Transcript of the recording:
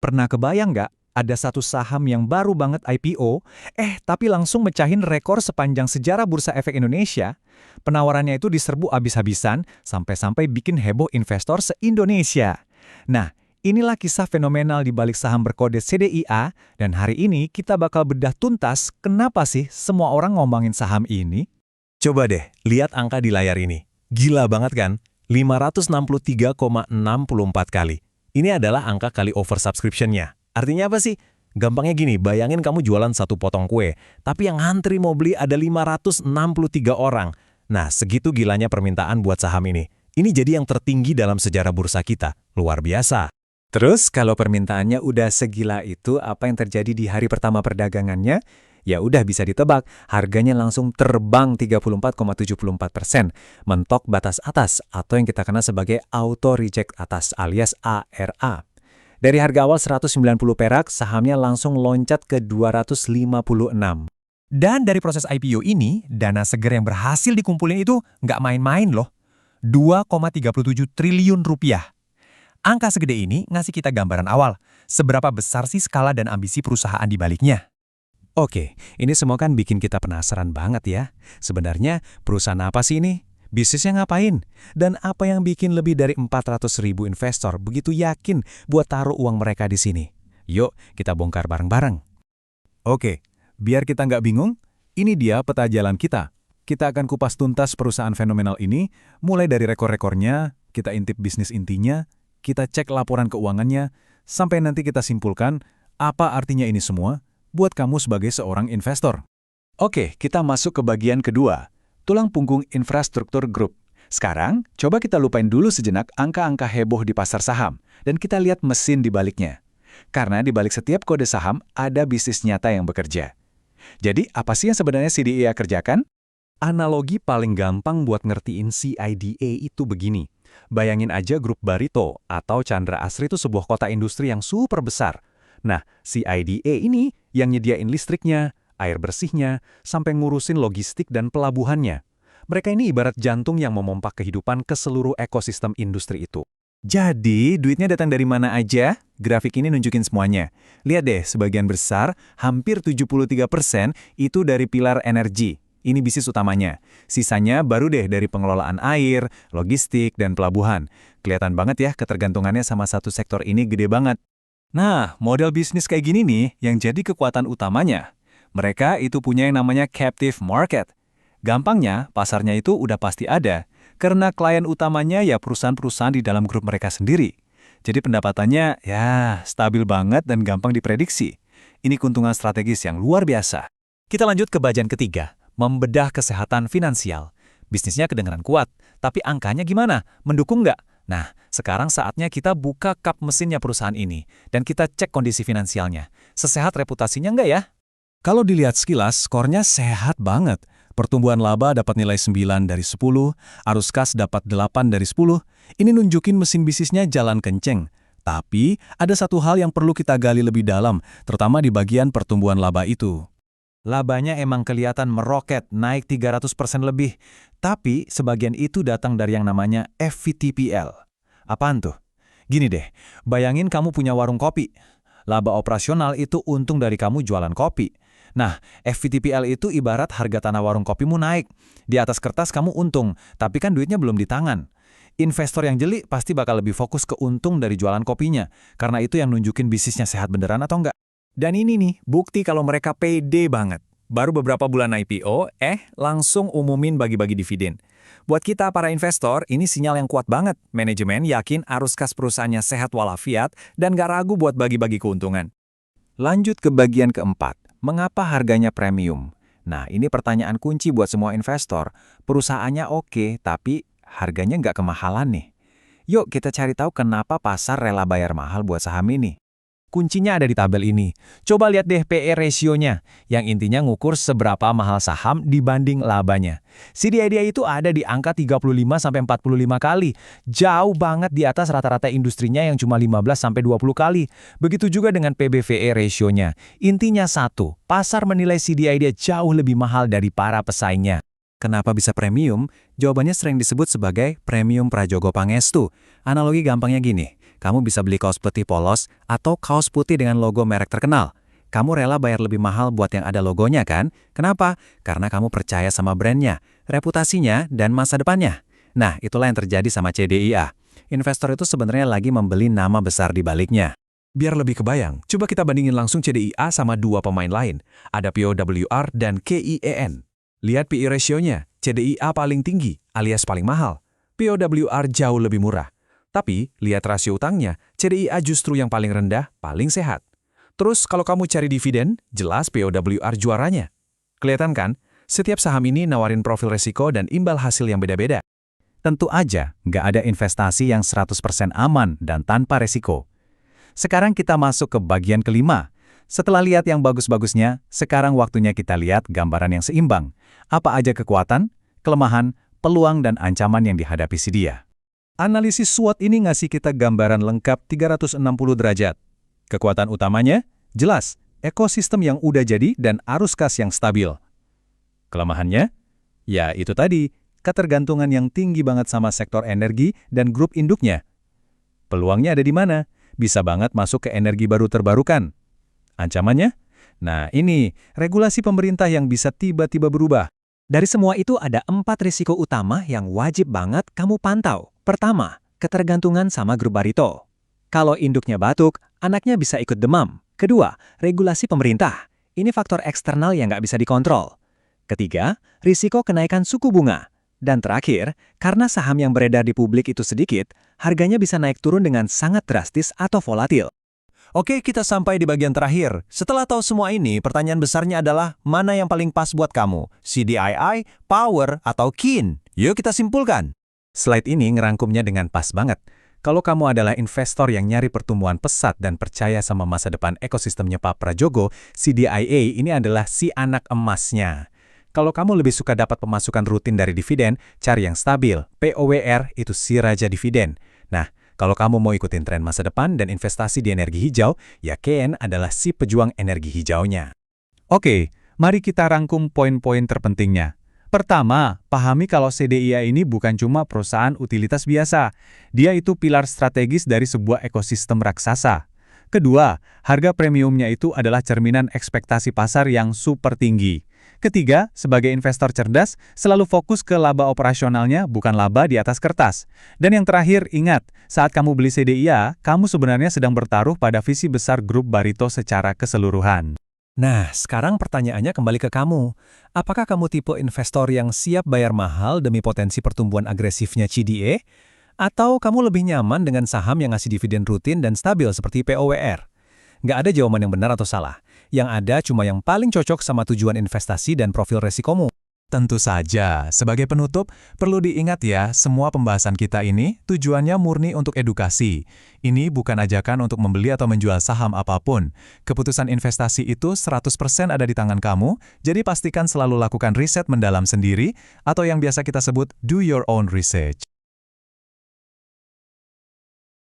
Pernah kebayang nggak, ada satu saham yang baru banget IPO, tapi langsung mecahin rekor sepanjang sejarah Bursa Efek Indonesia? Penawarannya itu diserbu abis-habisan, sampai-sampai bikin heboh investor se-Indonesia. Nah, inilah kisah fenomenal di balik saham berkode CDIA, dan hari ini kita bakal bedah tuntas kenapa sih semua orang ngomongin saham ini. Coba deh, lihat angka di layar ini. Gila banget kan? 563,64 kali. Ini adalah angka kali oversubscription-nya. Artinya apa sih? Gampangnya gini, bayangin kamu jualan satu potong kue, tapi yang ngantri mau beli ada 563 orang. Nah, segitu gilanya permintaan buat saham ini. Ini jadi yang tertinggi dalam sejarah bursa kita. Luar biasa. Terus, kalau permintaannya udah segila itu, apa yang terjadi di hari pertama perdagangannya? Ya udah bisa ditebak, harganya langsung terbang 34,74%, mentok batas atas atau yang kita kenal sebagai auto reject atas alias ARA. Dari harga awal 190 perak, sahamnya langsung loncat ke 256. Dan dari proses IPO ini, dana seger yang berhasil dikumpulin itu nggak main-main loh. 2,37 triliun rupiah. Angka segede ini ngasih kita gambaran awal, seberapa besar sih skala dan ambisi perusahaan di baliknya. Oke, ini semua kan bikin kita penasaran banget ya. Sebenarnya perusahaan apa sih ini? Bisnisnya ngapain? Dan apa yang bikin lebih dari 400.000 investor begitu yakin buat taruh uang mereka di sini? Yuk, kita bongkar bareng-bareng. Oke, biar kita nggak bingung, ini dia peta jalan kita. Kita akan kupas tuntas perusahaan fenomenal ini, mulai dari rekor-rekornya, kita intip bisnis intinya, kita cek laporan keuangannya, sampai nanti kita simpulkan apa artinya ini semua buat kamu sebagai seorang investor. Oke, kita masuk ke bagian kedua, tulang punggung infrastruktur grup. Sekarang, coba kita lupain dulu sejenak angka-angka heboh di pasar saham, dan kita lihat mesin di baliknya. Karena di balik setiap kode saham, ada bisnis nyata yang bekerja. Jadi, apa sih yang sebenarnya CDIA kerjakan? Analogi paling gampang buat ngertiin CIDA itu begini. Bayangin aja grup Barito atau Chandra Asri itu sebuah kota industri yang super besar. Nah, CIDA ini yang nyediain listriknya, air bersihnya, sampai ngurusin logistik dan pelabuhannya. Mereka ini ibarat jantung yang memompa kehidupan ke seluruh ekosistem industri itu. Jadi, duitnya datang dari mana aja? Grafik ini nunjukin semuanya. Lihat deh, sebagian besar, hampir 73% itu dari pilar energi. Ini bisnis utamanya. Sisanya baru deh dari pengelolaan air, logistik, dan pelabuhan. Kelihatan banget ya ketergantungannya sama satu sektor ini gede banget. Nah, model bisnis kayak gini nih yang jadi kekuatan utamanya. Mereka itu punya yang namanya captive market. Gampangnya, pasarnya itu udah pasti ada, karena klien utamanya ya perusahaan-perusahaan di dalam grup mereka sendiri. Jadi pendapatannya ya stabil banget dan gampang diprediksi. Ini keuntungan strategis yang luar biasa. Kita lanjut ke bagian ketiga, membedah kesehatan finansial. Bisnisnya kedengeran kuat, tapi angkanya gimana? Mendukung nggak? Nah, sekarang saatnya kita buka kap mesinnya perusahaan ini, dan kita cek kondisi finansialnya. Sesehat reputasinya nggak ya? Kalau dilihat sekilas, skornya sehat banget. Pertumbuhan laba dapat nilai 9 dari 10, arus kas dapat 8 dari 10. Ini nunjukin mesin bisnisnya jalan kenceng. Tapi, ada satu hal yang perlu kita gali lebih dalam, terutama di bagian pertumbuhan laba itu. Labanya emang kelihatan meroket, naik 300% lebih. Tapi, sebagian itu datang dari yang namanya FVTPL. Apaan tuh? Gini deh, bayangin kamu punya warung kopi. Laba operasional itu untung dari kamu jualan kopi. Nah, FVTPL itu ibarat harga tanah warung kopimu naik. Di atas kertas kamu untung, tapi kan duitnya belum di tangan. Investor yang jeli pasti bakal lebih fokus ke untung dari jualan kopinya, karena itu yang nunjukin bisnisnya sehat beneran atau enggak. Dan ini nih, bukti kalau mereka pede banget. Baru beberapa bulan IPO, langsung umumin bagi-bagi dividen. Buat kita para investor, ini sinyal yang kuat banget. Manajemen yakin arus kas perusahaannya sehat walafiat dan gak ragu buat bagi-bagi keuntungan. Lanjut ke bagian keempat, mengapa harganya premium? Nah, ini pertanyaan kunci buat semua investor. Perusahaannya oke, tapi harganya nggak kemahalan nih. Yuk kita cari tahu kenapa pasar rela bayar mahal buat saham ini. Kuncinya ada di tabel ini. Coba lihat deh PE ratio-nya, yang intinya ngukur seberapa mahal saham dibanding labanya. CDIA itu ada di angka 35-45 kali. Jauh banget di atas rata-rata industrinya yang cuma 15-20 kali. Begitu juga dengan PB/VE ratio-nya. Intinya satu, pasar menilai CDIA jauh lebih mahal dari para pesaingnya. Kenapa bisa premium? Jawabannya sering disebut sebagai premium Prajogo Pangestu. Analogi gampangnya gini. Kamu bisa beli kaos putih polos atau kaos putih dengan logo merek terkenal. Kamu rela bayar lebih mahal buat yang ada logonya kan? Kenapa? Karena kamu percaya sama brandnya, reputasinya, dan masa depannya. Nah, itulah yang terjadi sama CDIA. Investor itu sebenarnya lagi membeli nama besar di baliknya. Biar lebih kebayang, coba kita bandingin langsung CDIA sama dua pemain lain. Ada POWR dan KIEN. Lihat PE ratio-nya, CDIA paling tinggi alias paling mahal. POWR jauh lebih murah. Tapi, lihat rasio utangnya, CDIA justru yang paling rendah, paling sehat. Terus kalau kamu cari dividen, jelas POWR juaranya. Kelihatan kan? Setiap saham ini nawarin profil resiko dan imbal hasil yang beda-beda. Tentu aja, nggak ada investasi yang 100% aman dan tanpa resiko. Sekarang kita masuk ke bagian kelima. Setelah lihat yang bagus-bagusnya, sekarang waktunya kita lihat gambaran yang seimbang. Apa aja kekuatan, kelemahan, peluang, dan ancaman yang dihadapi si dia. Analisis SWOT ini ngasih kita gambaran lengkap 360 derajat. Kekuatan utamanya, jelas, ekosistem yang udah jadi dan arus kas yang stabil. Kelemahannya? Ya itu tadi, ketergantungan yang tinggi banget sama sektor energi dan grup induknya. Peluangnya ada di mana? Bisa banget masuk ke energi baru terbarukan. Ancamannya? Nah ini, regulasi pemerintah yang bisa tiba-tiba berubah. Dari semua itu ada 4 risiko utama yang wajib banget kamu pantau. Pertama, ketergantungan sama grup Barito. Kalau induknya batuk, anaknya bisa ikut demam. Kedua, regulasi pemerintah. Ini faktor eksternal yang nggak bisa dikontrol. Ketiga, risiko kenaikan suku bunga. Dan terakhir, karena saham yang beredar di publik itu sedikit, harganya bisa naik turun dengan sangat drastis atau volatil. Oke, kita sampai di bagian terakhir. Setelah tahu semua ini, pertanyaan besarnya adalah mana yang paling pas buat kamu? CDII, Power, atau KIN? Yuk kita simpulkan. Slide ini ngerangkumnya dengan pas banget. Kalau kamu adalah investor yang nyari pertumbuhan pesat dan percaya sama masa depan ekosistemnya Pak Prajogo, CDIA ini adalah si anak emasnya. Kalau kamu lebih suka dapat pemasukan rutin dari dividen, cari yang stabil. POWR itu si raja dividen. Nah, kalau kamu mau ikutin tren masa depan dan investasi di energi hijau, ya KIEN adalah si pejuang energi hijaunya. Oke, mari kita rangkum poin-poin terpentingnya. Pertama, pahami kalau CDIA ini bukan cuma perusahaan utilitas biasa. Dia itu pilar strategis dari sebuah ekosistem raksasa. Kedua, harga premiumnya itu adalah cerminan ekspektasi pasar yang super tinggi. Ketiga, sebagai investor cerdas, selalu fokus ke laba operasionalnya, bukan laba di atas kertas. Dan yang terakhir, ingat, saat kamu beli CDIA, kamu sebenarnya sedang bertaruh pada visi besar grup Barito secara keseluruhan. Nah, sekarang pertanyaannya kembali ke kamu. Apakah kamu tipe investor yang siap bayar mahal demi potensi pertumbuhan agresifnya CDE? Atau kamu lebih nyaman dengan saham yang ngasih dividen rutin dan stabil seperti POWR? Nggak ada jawaban yang benar atau salah. Yang ada cuma yang paling cocok sama tujuan investasi dan profil resikomu. Tentu saja, sebagai penutup, perlu diingat ya, semua pembahasan kita ini tujuannya murni untuk edukasi. Ini bukan ajakan untuk membeli atau menjual saham apapun. Keputusan investasi itu 100% ada di tangan kamu, jadi pastikan selalu lakukan riset mendalam sendiri, atau yang biasa kita sebut do your own research.